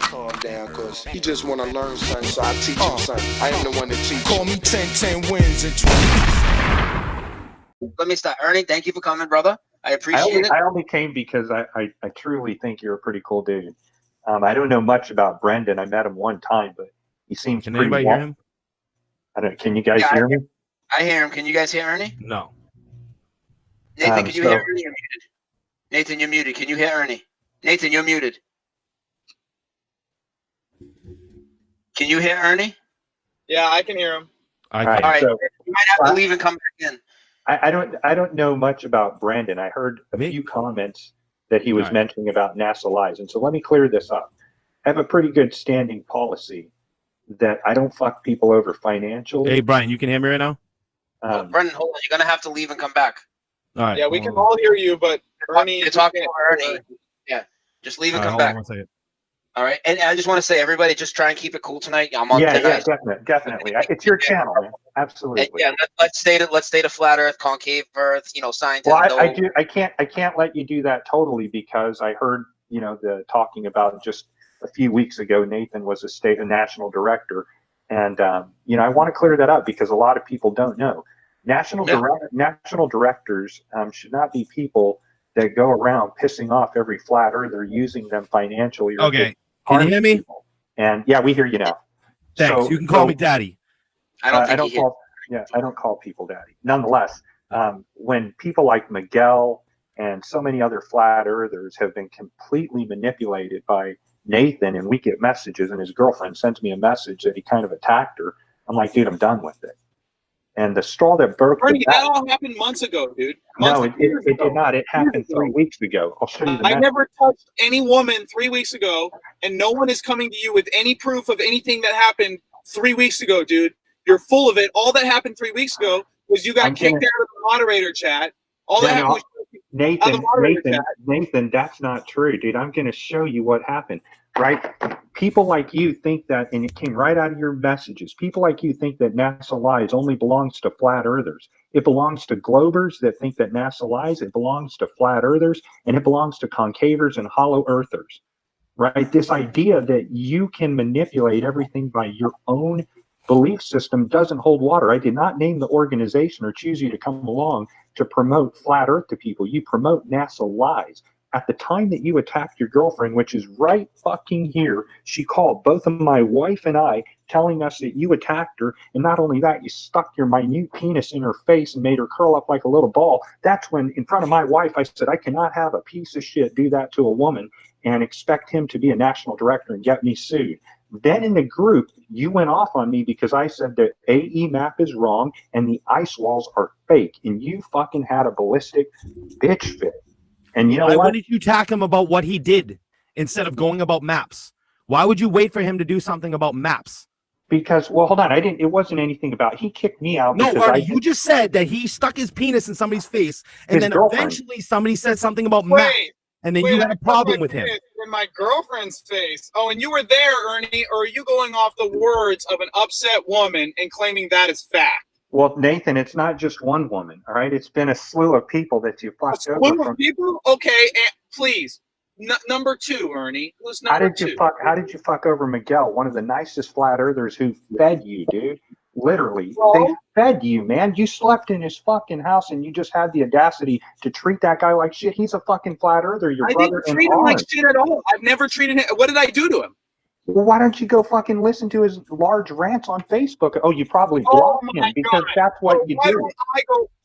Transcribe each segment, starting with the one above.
calm down, cause he just wanna learn something, so I teach him something. I am the one that teach. Call me 10 wins and 20. Let me start. Ernie, thank you for coming, brother. I appreciate it. I only came because I truly think you're a pretty cool dude. I don't know much about Brendan. I met him one time, but he seems Can pretty anybody hear him? I don't. Can you guys hear me? I hear him. Can you guys hear Ernie? No. Nathan, can you hear Ernie? You're muted. Nathan, you're muted. Can you hear Ernie? Nathan, you're muted. Can you hear Ernie? Yeah, I can hear him. All right. So, you might have to leave and come back in. I don't know much about Brandon. I heard a few comments that he was mentioning about NASA lies, and so let me clear this up. I have a pretty good standing policy that I don't fuck people over financially. Hey, Brian, you can hear me right now? Brendan, hold on. You're gonna have to leave and come back. All right. Yeah, we can all hear you, but Ernie, you're talking to Ernie. Yeah, just leave and come back. All right, and I just want to say, everybody, just try and keep it cool tonight. I'm on tonight. Yeah, definitely. It's your channel, man. Absolutely. And yeah, let's stay to flat Earth, concave Earth. You know, scientific. Well, I can't let you do that totally, because I heard the talking about just a few weeks ago. Nathan was a national director, and I want to clear that up because a lot of people don't know. National directors should not be people that go around pissing off every flat earther, using them financially. Okay. Can you hear me? People. And yeah, we hear you now. Thanks. You can call me daddy. I don't call people daddy. Nonetheless, when people like Miguel and so many other flat earthers have been completely manipulated by Nathan, and we get messages, and his girlfriend sends me a message that he kind of attacked her, I'm like, dude, I'm done with it. And the straw that broke Ernie, that all happened months ago, dude. It did not. It happened 3 weeks ago. I'll show you the message. I never touched any woman 3 weeks ago, and no one is coming to you with any proof of anything that happened 3 weeks ago, dude. You're full of it. All that happened 3 weeks ago was you got kicked out of the moderator chat. All that happened was Nathan, that's not true, dude. I'm going to show you what happened. Right? People like you think that, and it came right out of your messages, people like you think that NASA lies only belongs to flat earthers. It belongs to globers that think that NASA lies. It belongs to flat earthers, and it belongs to concavers and hollow earthers. Right? This idea that you can manipulate everything by your own belief system doesn't hold water. I did not name the organization or choose you to come along to promote flat earth to people. You promote NASA lies. At the time that you attacked your girlfriend, which is right fucking here, she called both of my wife and I, telling us that you attacked her. And not only that, you stuck your minute penis in her face and made her curl up like a little ball. That's when, in front of my wife, I said, I cannot have a piece of shit do that to a woman and expect him to be a national director and get me sued. Then in the group, you went off on me because I said that AE map is wrong and the ice walls are fake. And you fucking had a ballistic bitch fit. And you know why did you attack him about what he did instead of going about maps? Why would you wait for him to do something about maps? Because, well, hold on. It wasn't anything about, he kicked me out. No, Artie, you just said that he stuck his penis in somebody's face, and then eventually somebody said something about maps, and then you had a problem with him. In my girlfriend's face. Oh, and you were there, Ernie, or are you going off the words of an upset woman and claiming that is fact? Well, Nathan, it's not just one woman, all right? It's been a slew of people that you fucked over. A slew of people? Okay, please. Number two, Ernie. Who's number two? How did you fuck over Miguel, one of the nicest flat earthers who fed you, dude? Literally. They fed you, man. You slept in his fucking house, and you just had the audacity to treat that guy like shit. He's a fucking flat earther. Your brother in arms. I didn't treat him like shit at all. I've never treated him. What did I do to him? Well, why don't you go fucking listen to his large rants on Facebook? Oh, you probably blocked him because that's what you do.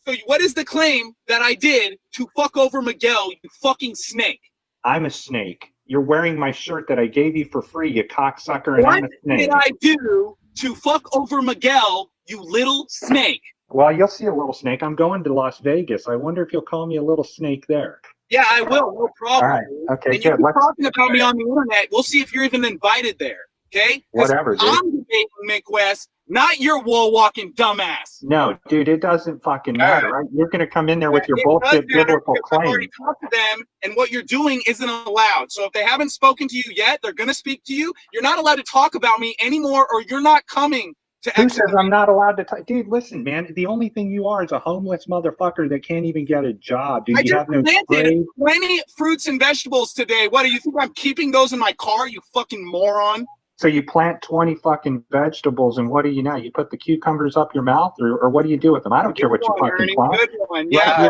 So what is the claim that I did to fuck over Miguel, you fucking snake? I'm a snake. You're wearing my shirt that I gave you for free, you cocksucker, and I'm a snake. What did I do to fuck over Miguel, you little snake? Well, you'll see a little snake. I'm going to Las Vegas. I wonder if you'll call me a little snake there. Yeah, I will. No problem. All right. Okay, and good. You're talking about me on the internet. We'll see if you're even invited there. Okay? Whatever, dude. I'm debating Mick West, not your wall-walking dumbass. No, dude, it doesn't fucking matter, right? You're going to come in there with your bullshit biblical claim. I've already talked to them, and what you're doing isn't allowed. So if they haven't spoken to you yet, they're going to speak to you. You're not allowed to talk about me anymore, or you're not coming Who says I'm not allowed to? Dude, listen, man. The only thing you are is a homeless motherfucker that can't even get a job. Dude, you have no planted plenty fruits and vegetables today. What do you think? I'm keeping those in my car? You fucking moron. So you plant 20 fucking vegetables, and what do you now? You put the cucumbers up your mouth, or what do you do with them? I don't care what you fucking plant. Good one, yeah.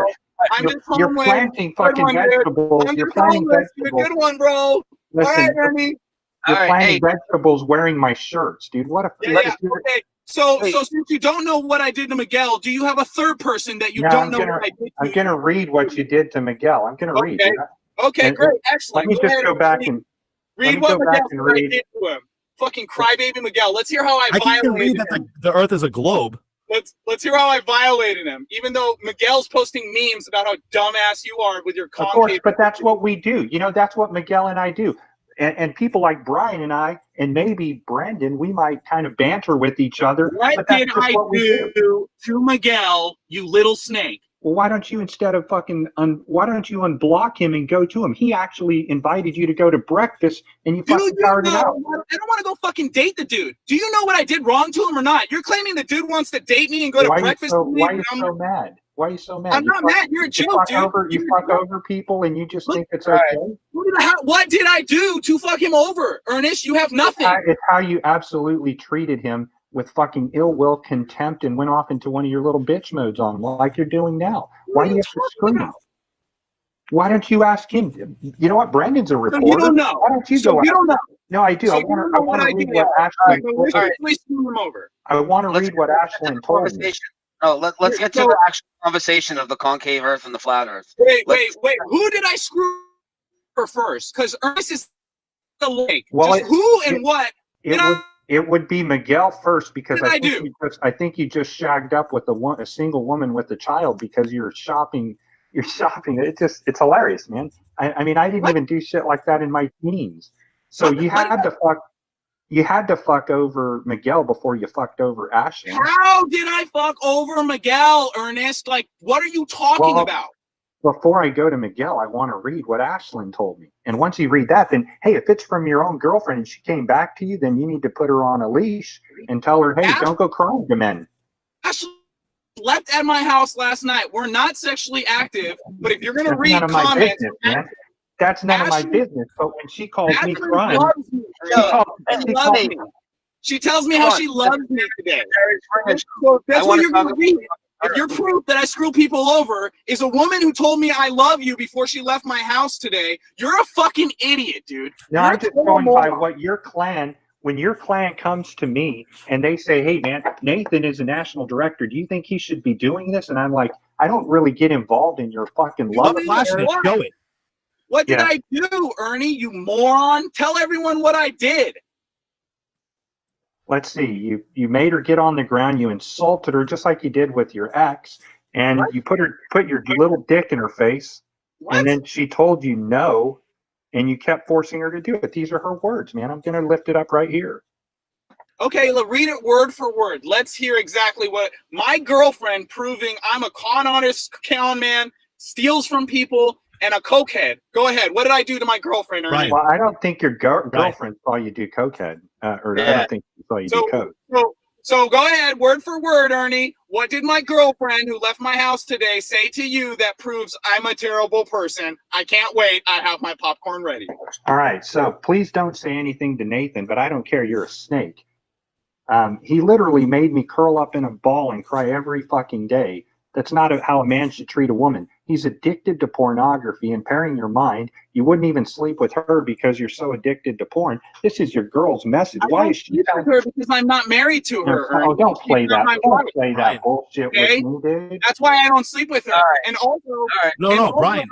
You're planting fucking vegetables. You're planting vegetables. Good one, bro. Listen, all right, Ernie. You're planting vegetables wearing my shirts, dude. What a okay. So since you don't know what I did to Miguel, do you have a third person that you don't know what I did to? I'm going to read what you did to Miguel. I'm going to read. Okay, great. Excellent. Let me just go back and read what Miguel did to him. Fucking crybaby Miguel. Let's hear how I violated him. Read that the Earth is a globe. Let's hear how I violated him. Even though Miguel's posting memes about how dumbass you are with your concave. Of course, but that's what we do. You know, that's what Miguel and I do. And people like Brian and I, and maybe Brendan, we might kind of banter with each other. What did I do to Miguel, you little snake? Well, why don't you why don't you unblock him and go to him? He actually invited you to go to breakfast, and you fucking fired it out. I don't want to go fucking date the dude. Do you know what I did wrong to him or not? You're claiming the dude wants to date me and go to breakfast with me. Why are you so mad? Why are you so mad? I'm not mad. You're a joke, dude. You fuck over people, and you just think it's okay. What did I do to fuck him over, Ernest? You have nothing. It's how you absolutely treated him with fucking ill will, contempt, and went off into one of your little bitch modes on him, like you're doing now. Why do you have to scream? Why don't you ask him? You know what? Brendan's a reporter. You don't know. Why don't you go? You don't know. No, I do. So I want to read what I want to read what Ashlyn told me. No, let's get to the actual conversation of the concave Earth and the flat Earth. Wait. Who did I screw for first? Because Ernest is the link. Well, who and what? It would be Miguel first, because I think you just shagged up with a single woman with a child because you're shopping. It's hilarious, man. I mean, I didn't even do shit like that in my teens. So you had to fuck over Miguel before you fucked over Ashley. How did I fuck over Miguel, Ernest? Like, what are you talking about? Before I go to Miguel, I want to read what Ashlyn told me. And once you read that, then, hey, if it's from your own girlfriend and she came back to you, then you need to put her on a leash and tell her, hey, don't go crying to men. Ashley left at my house last night. We're not sexually active, but if you're going to read comments, that's none of my business. But when she calls me crying, she tells me how she loves me today. So that's what you're going to read. If your proof that I screw people over is a woman who told me I love you before she left my house today, you're a fucking idiot, dude. No, I'm just going by what your clan, when your clan comes to me and they say, hey, man, Nathan is a national director. Do you think he should be doing this? And I'm like, I don't really get involved in your fucking love affair. What did I do, Ernie, you moron? Tell everyone what I did. Let's see, you made her get on the ground, you insulted her just like you did with your ex, and you put your little dick in her face, and then she told you no, and you kept forcing her to do it. These are her words, man. I'm going to lift it up right here. Okay, read it word for word. Let's hear exactly what my girlfriend proving I'm a con artist, con man, steals from people, and a cokehead. Go ahead. What did I do to my girlfriend, Ernie? Well, I don't think your girlfriend saw you do cokehead, I don't think she saw you do coke. So go ahead, word for word, Ernie. What did my girlfriend who left my house today say to you that proves I'm a terrible person? I can't wait. I have my popcorn ready. All right. So please don't say anything to Nathan, but I don't care. You're a snake. He literally made me curl up in a ball and cry every fucking day. That's not how a man should treat a woman. He's addicted to pornography, impairing your mind. You wouldn't even sleep with her because you're so addicted to porn. This is your girl's message. Why is she with her? Because I'm not married to her. Oh, don't play that. Don't play that bullshit with me, dude. That's why I don't sleep with her. And also, Brian.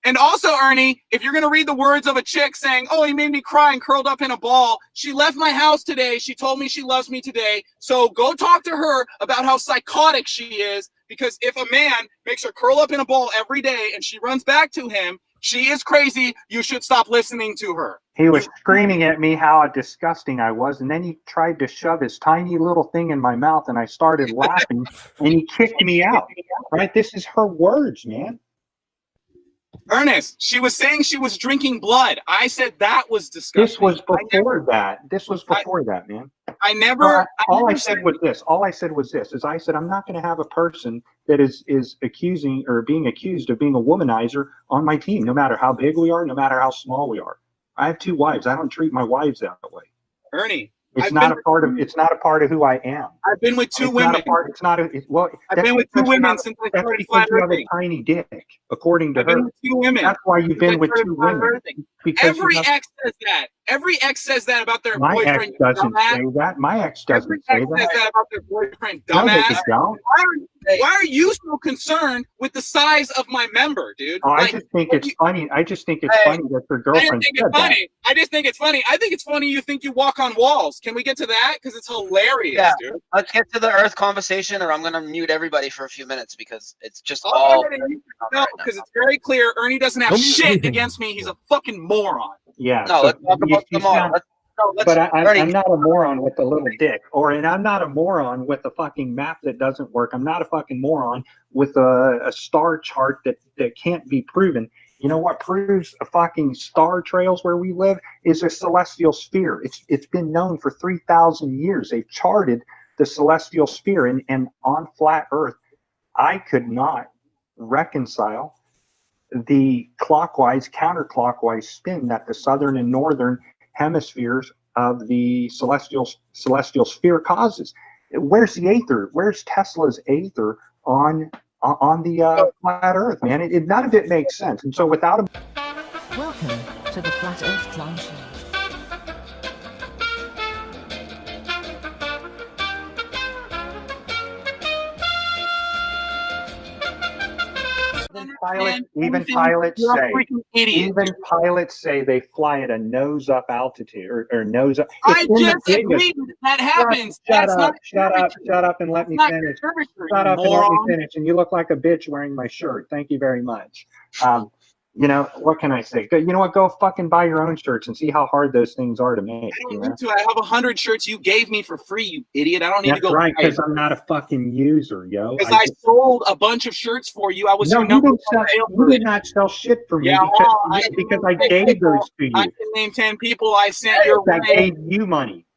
And also, Ernie, if you're going to read the words of a chick saying, oh, he made me cry and curled up in a ball. She left my house today. She told me she loves me today. So go talk to her about how psychotic she is. Because if a man makes her curl up in a ball every day and she runs back to him, she is crazy. You should stop listening to her. He was screaming at me how disgusting I was. And then he tried to shove his tiny little thing in my mouth. And I started laughing and he kicked me out. Right? This is her words, man. Ernest, she was saying she was drinking blood. I said that was disgusting. This was before that. This was before that, man. I never. All I said was this. All I said was this. Is I said I'm not going to have a person that is accusing or being accused of being a womanizer on my team, no matter how big we are, no matter how small we are. I have 2 wives. I don't treat my wives that way. Ernie, it's not a part of who I am. I've been with 2 women. I've been with 2 women since I started flat you have a earthing. tiny dick, according to I've her. been with 2 women. That's why you've been with 2 women. Every ex says that. Every ex says that about their my boyfriend. Ex doesn't say that. My ex doesn't say Every ex says that about their boyfriend. No, they Dumbass. don't. Why are you so concerned with the size of my member, dude? Oh, I just think it's funny. I just think it's funny that your girlfriend said that. I just think it's funny. I think it's funny you think you walk on walls. Can we get to that? Because it's hilarious, dude. Let's get to the Earth conversation, or I'm going to mute everybody for a few minutes because it's just all. No, because it's very clear. Ernie doesn't have shit against me. He's a fucking moron. Yeah. No, let's talk about tomorrow. But I'm not a moron with a little dick, and I'm not a moron with a fucking map that doesn't work. I'm not a fucking moron with a star chart that can't be proven. You know what proves a fucking star trails where we live is a celestial sphere. It's been known for 3,000 years. They've charted the celestial sphere, and on flat Earth, I could not reconcile the clockwise, counterclockwise spin that the southern and northern hemispheres of the celestial sphere causes. Where's the aether? Where's Tesla's aether on the flat Earth, man? None of it makes sense. And so without a welcome to the Flat Earth Clown Show. Even pilots say they fly at a nose up altitude or nose up. I just agreed that happens. Shut up and let me finish. Shut up and let me finish. And you look like a bitch wearing my shirt. Thank you very much. You know, what can I say? You know what? Go fucking buy your own shirts and see how hard those things are to make. I don't need to. I have 100 shirts you gave me for free, you idiot. I don't need to go. That's right, because I'm not a fucking user, yo. Because I sold a bunch of shirts for you. I was you did not sell shit for me because I gave those to you. I can name 10 people I sent your way. I gave you money.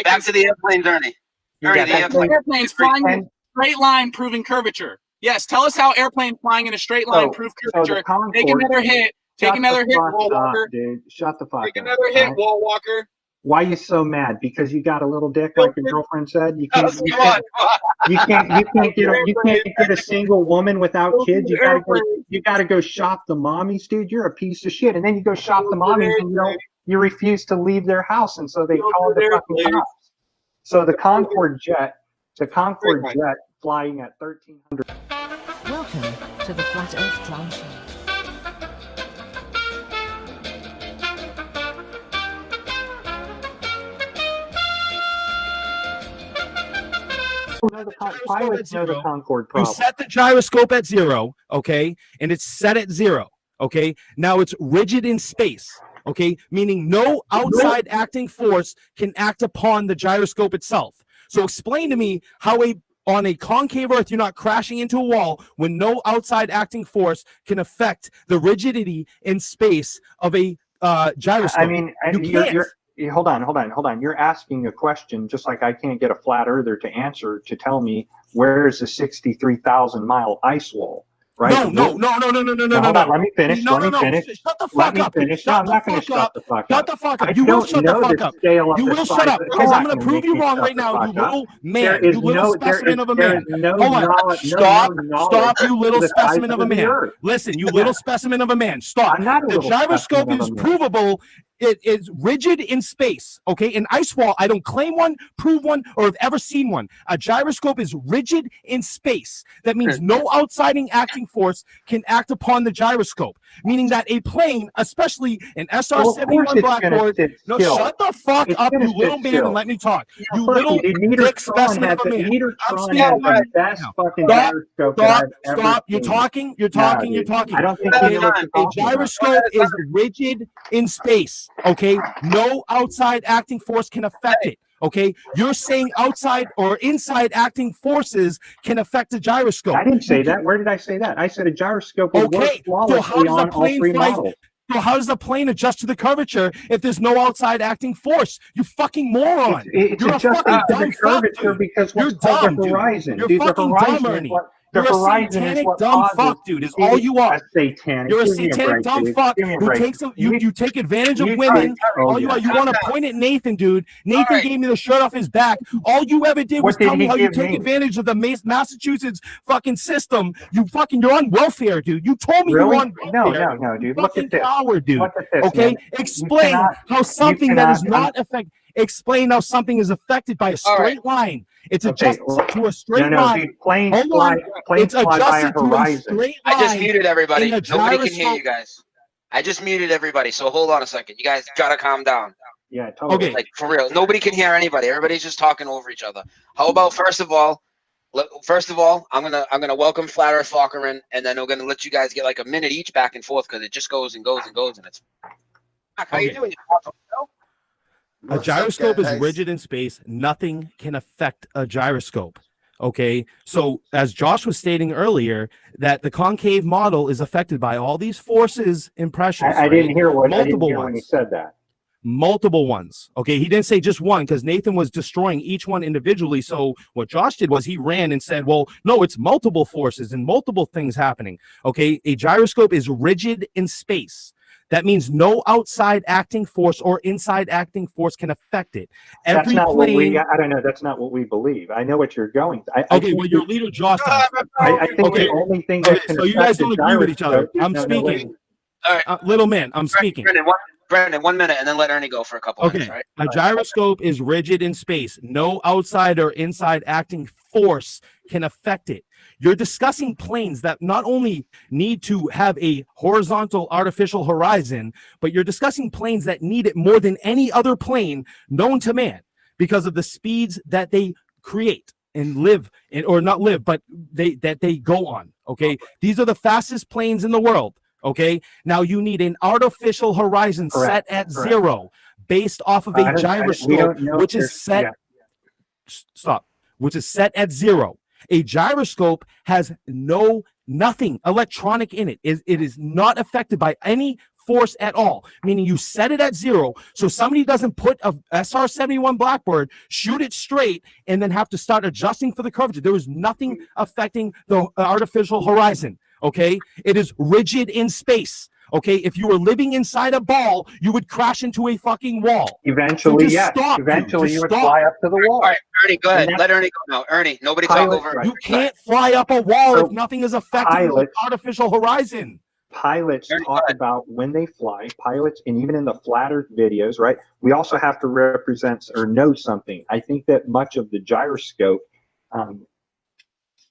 Back to the airplanes, Ernie. Airplanes flying in a straight line, proving curvature. Yes, tell us how airplane flying in a straight line prove curvature. Take another hit. Take another hit, Wall Walker. Dude, shut the fuck up. Take another hit, Wall Walker. Why are you so mad? Because you got a little dick, like your girlfriend said. You can't get a single woman without kids. You gotta go shop the mommies, dude. You're a piece of shit. And then you go shop the mommies, and you refuse to leave their house, and so they call the fucking cops. So the Concorde jet flying at 1,300. Welcome to the Flat Earth Clown Show. Pilots know the Concorde problem. You set the gyroscope at 0, okay, and it's set at 0, okay. Now it's rigid in space, okay, meaning no outside acting force can act upon the gyroscope itself. So explain to me how on a concave Earth you're not crashing into a wall when no outside acting force can affect the rigidity in space of a gyroscope. I mean, hold on. You're asking a question just like I can't get a flat earther to answer to tell me where's the 63,000-mile ice wall, right? No. Hold on, let me finish. Shut the fuck up. I'm not going to shut the fuck up. Shut the fuck up. You will shut the fuck up. You will shut up because I'm going to prove you wrong right now, you little man. You little specimen of a man. Hold on. Stop, you little specimen of a man. Listen, you little specimen of a man. Stop. The gyroscope is provable. It is rigid in space, okay? An ice wall, I don't claim one, prove one, or have ever seen one. A gyroscope is rigid in space. That means no outside acting force can act upon the gyroscope, meaning that a plane, especially an SR-71 Blackboard, no, shut the fuck up, you little man, and let me talk. You little dick specimen of a man. I'm Stop. You're talking. I don't think a gyroscope is rigid in space. Okay, no outside acting force can affect it. Okay, you're saying outside or inside acting forces can affect a gyroscope. I didn't say that. Where did I say that? I said a gyroscope would work flawlessly on all three models. So how does the plane adjust to the curvature if there's no outside acting force? You fucking moron. It's you're adjusting to the curvature because what's called the horizon. You're fucking dumb, Ernie. You're a satanic dumb fuck, dude. Is all you are. You're a satanic dumb fuck who takes you take advantage of women. All you are. You want to point at Nathan, dude. Nathan gave me the shirt off his back. All you ever did was tell me how you take advantage of the Massachusetts fucking system. You're on welfare, dude. You told me you were on welfare. No, dude. Look at this. Coward, dude. Okay, explain how something that is not affected. Explain how something is affected by a straight line. It's adjusted to a straight line. Dude, planes fly by a horizon. I just muted everybody. Nobody can hear you guys. I just muted everybody. So hold on a second. You guys gotta calm down. Yeah, totally. Okay. Like for real. Nobody can hear anybody. Everybody's just talking over each other. How about first of all, I'm gonna welcome Flat Earth Fokker in, and then we're gonna let you guys get like a minute each back and forth because it just goes and goes and goes, and it's. How you doing? A gyroscope is rigid in space. Nothing can affect a gyroscope. Okay, so as Josh was stating earlier, that the concave model is affected by all these forces and pressures. I didn't hear when he said that. Multiple ones. Okay, he didn't say just one because Nathan was destroying each one individually. So what Josh did was he ran and said, well, no, it's multiple forces and multiple things happening. Okay, a gyroscope is rigid in space. That means no outside acting force or inside acting force can affect it. I don't know. That's not what we believe. I know what you're going. Well, your leader, Josh. I think the only thing that can so you guys don't agree with each other. I'm speaking. All right. Little man, I'm speaking. Brandon, 1 minute, and then let Ernie go for a couple minutes, right? A gyroscope is rigid in space. No outside or inside acting force can affect it. You're discussing planes that not only need to have a horizontal artificial horizon, but you're discussing planes that need it more than any other plane known to man because of the speeds that they create and live in, or not live, but they go on. Okay, these are the fastest planes in the world. Okay, now you need an artificial horizon set at zero based off of a gyroscope, which is set. Stop. Which is set at zero. A gyroscope has nothing electronic in it. It is not affected by any force at all, meaning you set it at zero. So somebody doesn't put a SR-71 Blackbird, shoot it straight, and then have to start adjusting for the curvature. There is nothing affecting the artificial horizon. Okay, it is rigid in space. Okay, if you were living inside a ball, you would crash into a fucking wall. Eventually, yes. Eventually, you would fly up to the wall. All right, Ernie, go ahead. Let Ernie go now. Ernie, nobody talk over. You can't fly up a wall if nothing is affecting the artificial horizon. Pilots talk about when they fly. Pilots, and even in the Flat Earth videos, right? We also have to represent or know something. I think that much of the gyroscope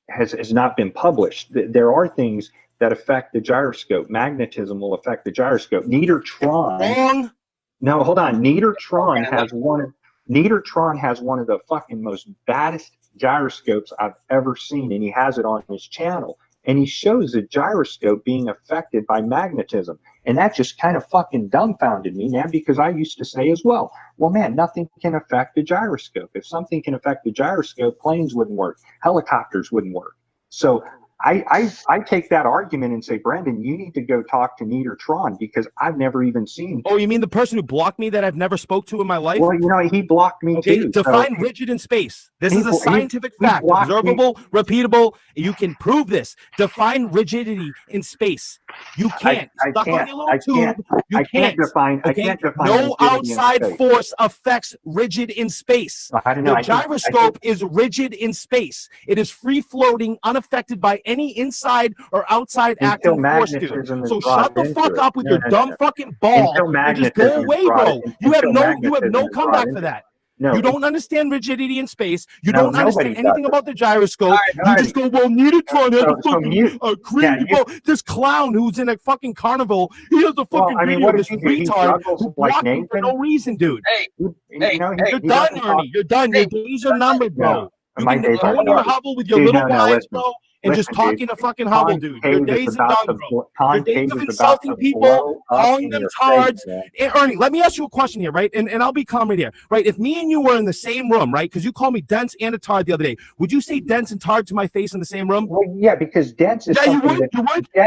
has not been published. There are things that affect the gyroscope. Magnetism will affect the gyroscope. Neutron. No, hold on. Neutron has one of the fucking most baddest gyroscopes I've ever seen, and he has it on his channel. And he shows the gyroscope being affected by magnetism. And that just kind of fucking dumbfounded me, man, because I used to say as well, man, nothing can affect the gyroscope. If something can affect the gyroscope, planes wouldn't work. Helicopters wouldn't work. So I take that argument and say, Brandon, you need to go talk to Neutron because I've never even seen. Oh, you mean the person who blocked me that I've never spoke to in my life? Well, he blocked me too. Define rigid in space. This is a scientific fact. Observable, repeatable. You can prove this. Define rigidity in space. You can't. I can't define. No outside force affects rigid in space. I don't know. The gyroscope is rigid in space. It is free floating, unaffected by any inside or outside acting force, dude. So shut the fuck up with your dumb fucking ball and just go away, bro. You have no comeback for that. No. You don't understand rigidity in space. You don't understand anything about the gyroscope. You just go, well, Neutron has a fucking crazy. Well, this clown who's in a fucking carnival, he has a fucking video of this retard who blocked me for no reason, dude. You're done, Ernie. You're done. Your days are numbered, bro. You can go in your hovel with your little wives, bro, and just talking to fucking Hubble, dude. Your days are done, bro. Your days of insulting people, calling them tards. And Ernie, let me ask you a question here, right? And I'll be calm right here, right? If me and you were in the same room, right? Because you called me dense and a tard the other day, would you say dense and tard to my face in the same room? Well, yeah, because dense is something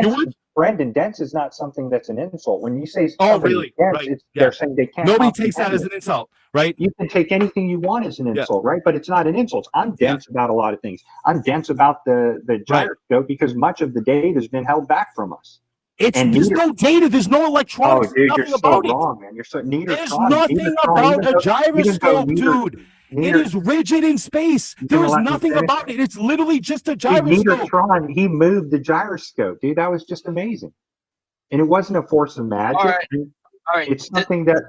you would. Brendan, dense is not something that's an insult. When you say really? dense, Right. they're saying they can't. Nobody takes that as an insult, right? You can take anything you want as an insult, right? But it's not an insult. I'm dense about a lot of things. I'm dense about the gyroscope because much of the data has been held back from us. There's no data. There's no electronics. Oh, dude, nothing you're about so it. wrong, man. You're so There's nothing about a gyroscope, dude. It is rigid in space. There is nothing about it. It's literally just a gyroscope. He moved the gyroscope, dude. That was just amazing. And it wasn't a force of magic. All right. It's something that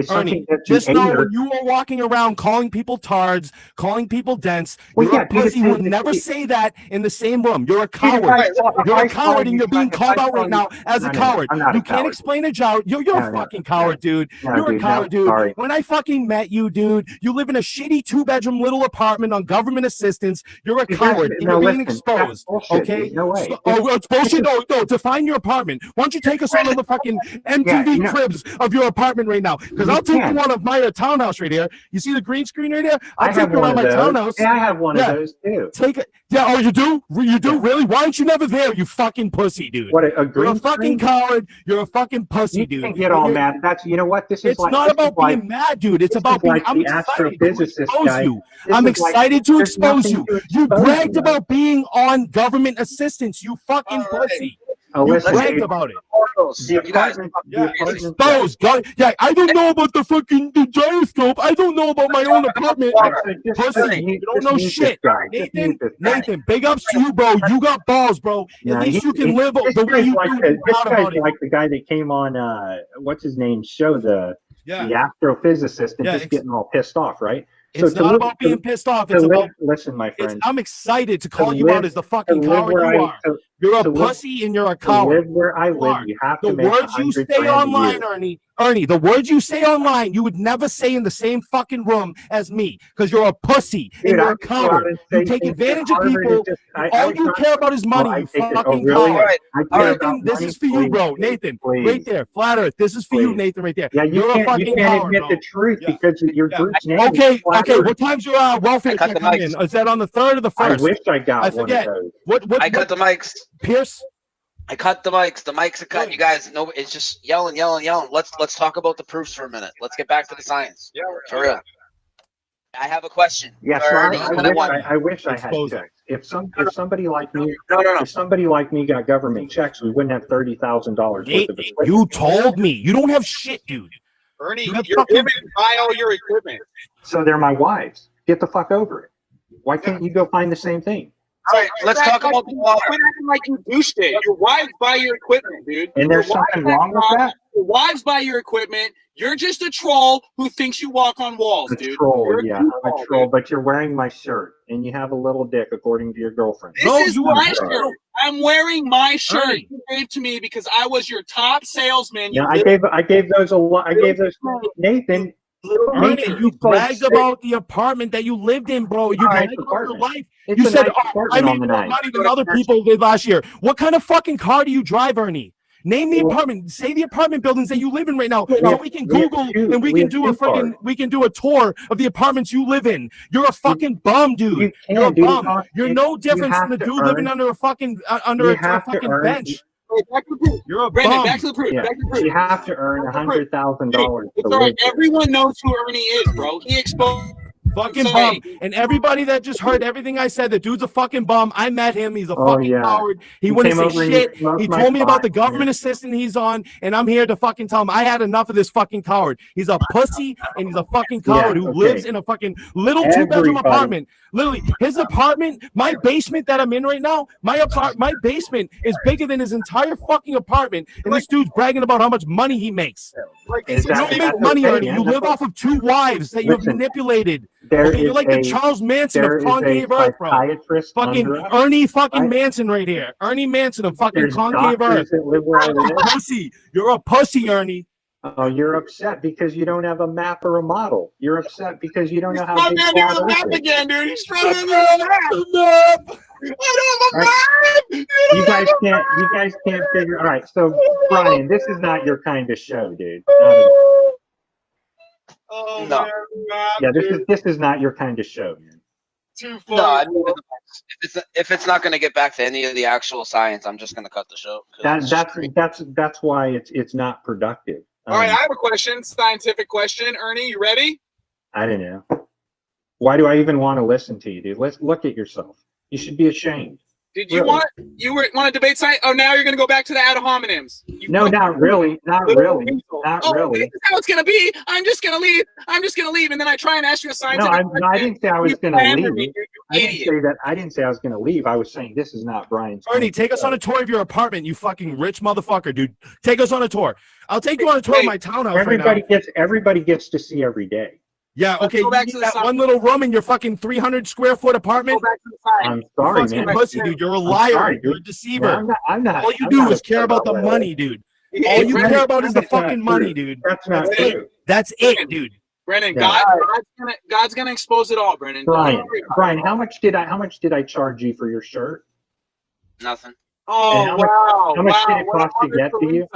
Ernie, just know when you are walking around calling people tards, calling people dense, you're a pussy. You would never say that in the same room. You're a coward. You're a coward, and you're being called out right now as a coward. You can't explain a gyroscope. You're a fucking coward, dude. You're a coward, dude. When I fucking met you, dude, you live in a shitty 2-bedroom little apartment on government assistance. You're a coward. You're being exposed. Okay? No way. Oh, it's bullshit. No, define your apartment. Why don't you take us on the fucking MTV cribs of your apartment right now? Because I'll take you one of my townhouse right here. You see the green screen right here? I'll take you around my townhouse. Yeah, I have one of those too. Take it. Yeah, oh, you do? You do? Really? Why aren't you never there, you fucking pussy, dude? What, a green You're a fucking coward. You're a fucking pussy, dude. You can't get all mad. That's, you know what? This is it's not about being mad, dude. It's about being, I'm excited to expose you. I'm excited to expose you. You bragged about being on government assistance, you fucking pussy. Oh, you listen, bragged about it. Exposed. Yeah, I don't know about the gyroscope. I don't know about my own apartment. Pussy, you don't know shit. Nathan, big ups to you, bro. You got balls, bro. At least you can live the way you do. This guy's like the guy that came on, what's his name, show, the astrophysicist, and just getting all pissed off, right? It's not about being pissed off. It's about, listen, my friend. I'm excited to call you out as the fucking coward you are. You're a pussy and you're a coward. To live where I live, you have to the words you say online, Ernie, the words you say online, you would never say in the same fucking room as me, because you're a pussy and you're a coward. You take advantage of people. All you care about is money, you fucking coward. Nathan, this is for you, bro. Nathan, right there. Flat Earth, this is for you, Nathan, right there. Yeah, you're a fucking coward, admit the truth because your group's name. Okay. What time's your welfare check coming in? Is that on the 3rd or the 1st? I wish I got one of those. I cut the mics. Pierce? I cut the mics. The mics are cut. You guys know it's just yelling. Let's talk about the proofs for a minute. Let's get back to the science. Yeah, for real. I have a question. Yes, I wish I had checks. If somebody like me, if somebody like me got government checks, we wouldn't have $30,000 worth of equipment. You told me you don't have shit, dude. Ernie, you're giving buy all your equipment. So they're my wives. Get the fuck over it. Why can't you go find the same thing? All right, let's talk about the water. Quit acting like you douched it. Your wives buy your equipment, dude. And there's something wrong with that? Your wives buy your equipment. You're just a troll who thinks you walk on walls, dude. I'm a troll, but you're wearing my shirt, and you have a little dick, according to your girlfriend. This is my shirt. I'm wearing my shirt you gave to me because I was your top salesman. Yeah, I gave those a lot. I gave those Nathan. You bragged about the apartment that you lived in, bro. You bragged about your life. You said, I made more money than other people did last year. What kind of fucking car do you drive, Ernie? Name the apartment. Say the apartment buildings that you live in right now, so we can Google and we can do a tour of the apartments you live in. You're a fucking bum, dude. You're a bum. You're no different from the dude living under a fucking bench. You're a Brandon, back to the proof. Yeah. Back to the proof. You have to earn $100,000. It's all right. Everyone knows who Ernie is, bro. He exposed. Fucking bum. And everybody that just heard everything I said, the dude's a fucking bum. I met him. He's a fucking coward. He wouldn't say shit. He told me about the government assistant he's on, and I'm here to fucking tell him I had enough of this fucking coward. He's a pussy, and he's a fucking coward who lives in a fucking little 2-bedroom apartment. Literally, his apartment, my basement that I'm in right now, my basement is bigger than his entire fucking apartment, and this dude's bragging about how much money he makes. You don't make money, Ernie. You live off of 2 wives that you've manipulated. You're like the Charles Manson of concave Earth, bro. Fucking Ernie fucking Manson right here. Ernie Manson of fucking concave Earth. Pussy. You're a pussy, Ernie. Oh, you're upset because you don't have a map or a model. You're upset because you don't know how to do the map again, dude. He's trying to do the map. You guys can't figure. All right, so Brian, this is not your kind of show, dude. Oh, No. Yeah, this is not your kind of show, man. Too No, I far. mean, if it's not going to get back to any of the actual science, I'm just going to cut the show. That's why it's not productive. All right, I have a question, scientific question. Ernie, you ready? I don't know. Why do I even want to listen to you, dude? Let's look at yourself. You should be ashamed. Did you want to debate science? Oh, now you're going to go back to the ad hominems. No, not really. Not really. Not really. This is how it's going to be. I'm just going to leave. And then I try and ask you a scientific question. I didn't say I was going to leave. Me, I didn't say I was going to leave. I was saying this is not Brian's. Ernie, take us on a tour of your apartment, you fucking rich motherfucker, dude. Take us on a tour. I'll take you on a tour of my townhouse. Everybody gets to see every day. Yeah, okay. You need that one little room in your fucking 300 square foot apartment. Go back to the side. I'm sorry, man. Pussy, dude. You're a liar. Sorry, You're a deceiver. I'm not. All you do is care about the money, dude. All you care about is the fucking money, dude. That's not true. That's it, dude. Brennan, Yeah. God's gonna expose it all, Brennan. Brian, how much did I charge you for your shirt? Nothing. Oh, how much did it cost to get to you?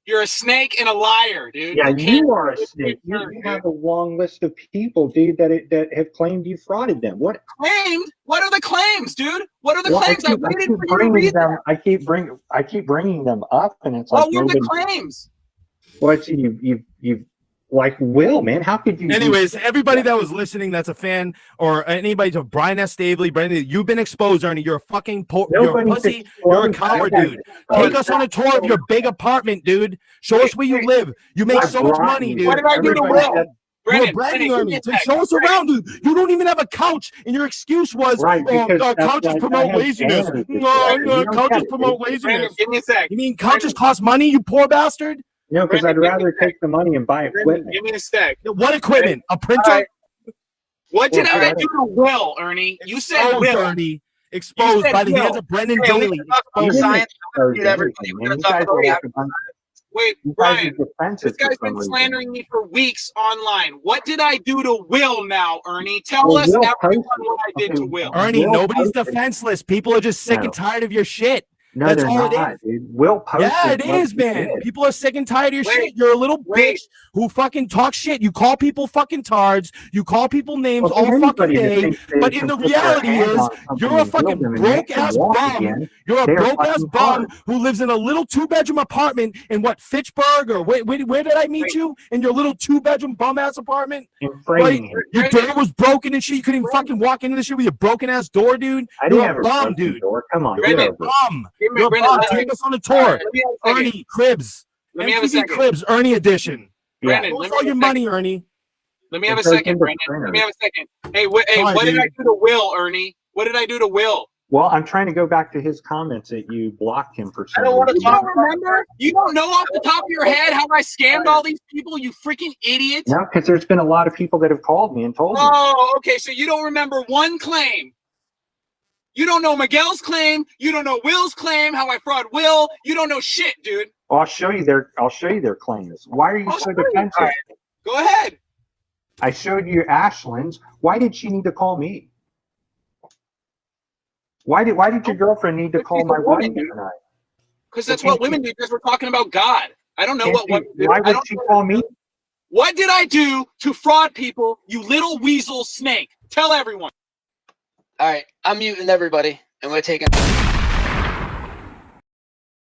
You're a snake and a liar, dude. Yeah, you are a snake. You have a long list of people, dude, that have claimed you frauded them. What claimed? What are the claims, dude? What are the claims? I waited for you to read them. I keep bringing them up, and it's like what were the claims? What you like, Will, man? How could you? Anyways, everybody that was listening, that's a fan, or anybody to Brian S. Stavely, Brandon, you've been exposed, Ernie. You're a fucking you're a pussy. You're a coward, dude. Take us on a tour of your big apartment, dude. Show us where you live. You make so much money, dude. What did I do to Will? Brennan, Ernie. Show us around, dude. You don't even have a couch, and your excuse was, couches promote laziness. No, couches promote laziness. Give me a sec. You mean couches cost money, you poor bastard? No, because I'd rather take the money and buy equipment. Give me a sec. What equipment? A printer? What did I do to Will, Ernie? You said Will. Ernie. Exposed by the hands of Brendan Daly. Science. Wait, Brian, this guy's been slandering me for weeks online. What did I do to Will now, Ernie? Tell us everyone what I did to Will. Ernie, nobody's defenseless. People are just sick and tired of your shit. No, that's they're all not, it is. Dude. Will posted. Yeah, it is, man. People are sick and tired of your shit. You're a little bitch who fucking talks shit. You call people fucking tards. You call people names all fucking day. But in the reality is, you're a fucking broke ass bum. You're a broke ass bum who lives in a little 2-bedroom apartment in what, Fitchburg, or where did I meet you? In your little 2-bedroom bum ass apartment? Right? Your door was broken and shit. You couldn't even fucking walk into this shit with your broken ass door, dude. You're a bum, dude. Come on, you're a bum. You're a bum. Take us on a tour. Ernie Cribs. Let me have a second. Cribs, Ernie edition. Brandon, where's all your money, Ernie? Let me have a second, Brandon. Let me have a second. Hey, what did I do to Will, Ernie? What did I do to Will? Well, I'm trying to go back to his comments that you blocked him for some reason. You don't remember? You don't know off the top of your head how I scammed all these people, you freaking idiot? No, because there's been a lot of people that have called me and told me. Oh, okay, so you don't remember one claim. You don't know Miguel's claim. You don't know Will's claim. How I fraud Will. You don't know shit, dude. Well, I'll show you their claims. Why are you so defensive? Right. Go ahead. I showed you Ashlyn's. Why did she need to call me? Why did your girlfriend need to call my wife tonight? Because that's what women do. Because we're talking about God. I don't know what women do. Why would she call me? What did I do to fraud people? You little weasel snake. Tell everyone. All right, I'm muting everybody, and we're taking.